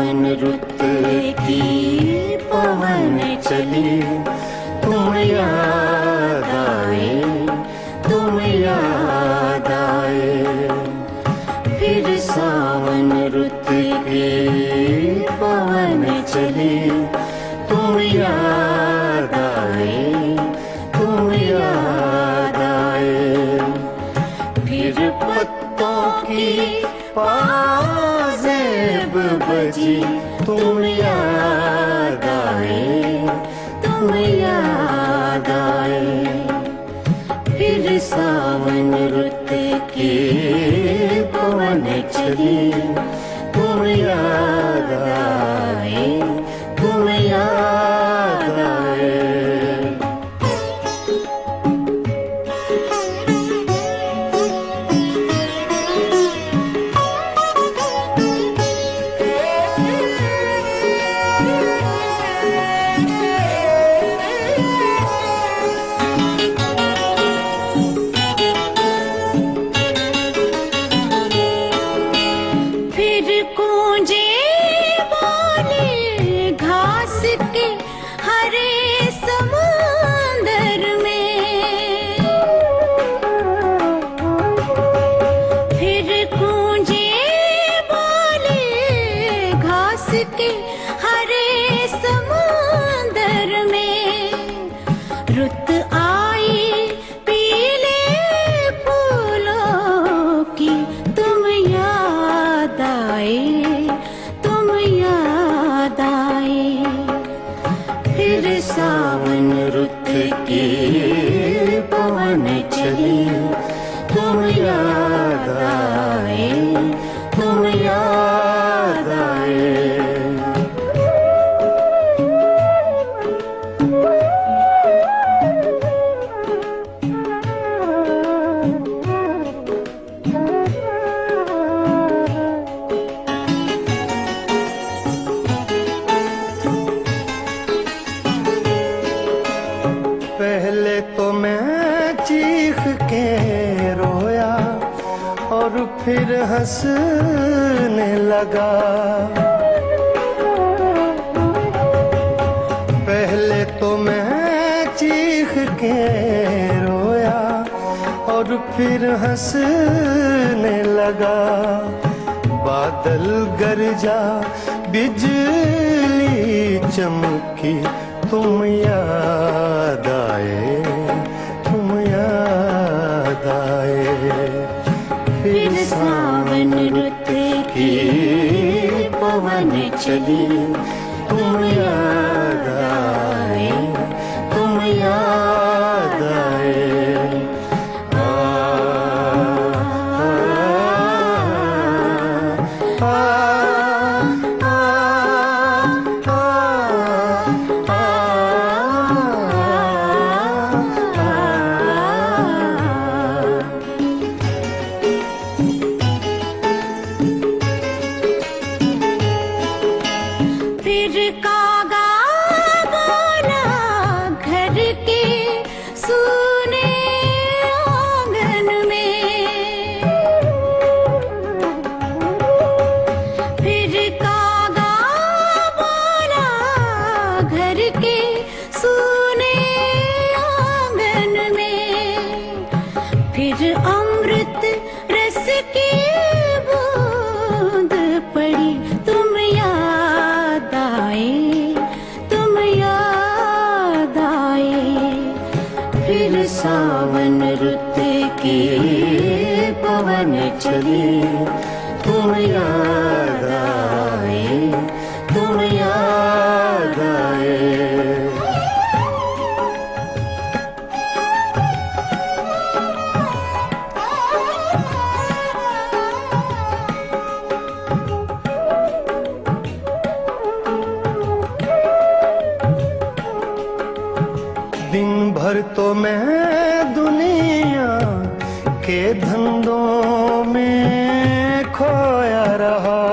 सावन रुत की पवन चली, तुम याद आए, तुम याद आए। फिर सावन रुत की पवन चली, तुम याद आए, तुम याद आए। फिर पत्तों की पाजेब बजी, तुम याद आए, तुम याद आए। फिर सावन रुत की पवन चली, तुम याद आए, तुम याद आए। रुत आई पीले फूलों की, तुम याद आए, तुम याद आए। फिर सावन रुत की पवन चली, तुम याद आए, तुम याद आए। पहले तो मैं चीख के रोया और फिर हंसने लगा। पहले तो मैं चीख के रोया और फिर हंसने लगा। बादल गरजा बिजली चमकी, तुम याद आए, तुम याद आए। फिर सावन रुत की पवन चली, तुम याद आए, तुम याद आए। फिर कागा बोला घर के सूने आंगन में। फिर कागा बोला घर के सूने आंगन में। फिर अमृत रस की बूंद पड़ी, तुम याद आए, तुम याद आए। फिर सावन रुत की पवन चली, तुम याद आए, तुम याद आए। दिन भर तो मैं दुनिया के धंधों में खोया रहा।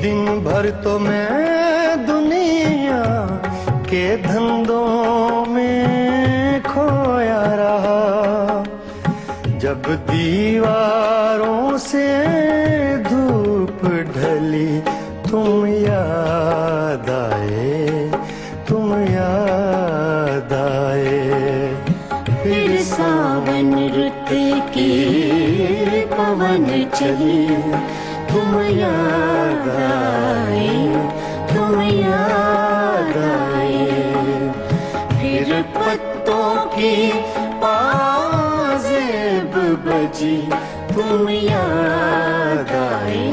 दिन भर तो मैं दुनिया के धंधों में खोया रहा। जब दीवारों से धूप ढली, तुम याद आए, तुम याद आए। फिर सावन रुत की पवन चली, तुम याद आए, तुम याद आए। फिर पत्तों की पाजेब बजी, तुम याद आए,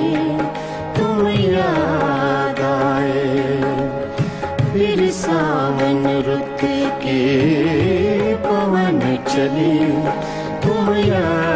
तुम याद आए। फिर सावन रुत की पवन चली, तुम याद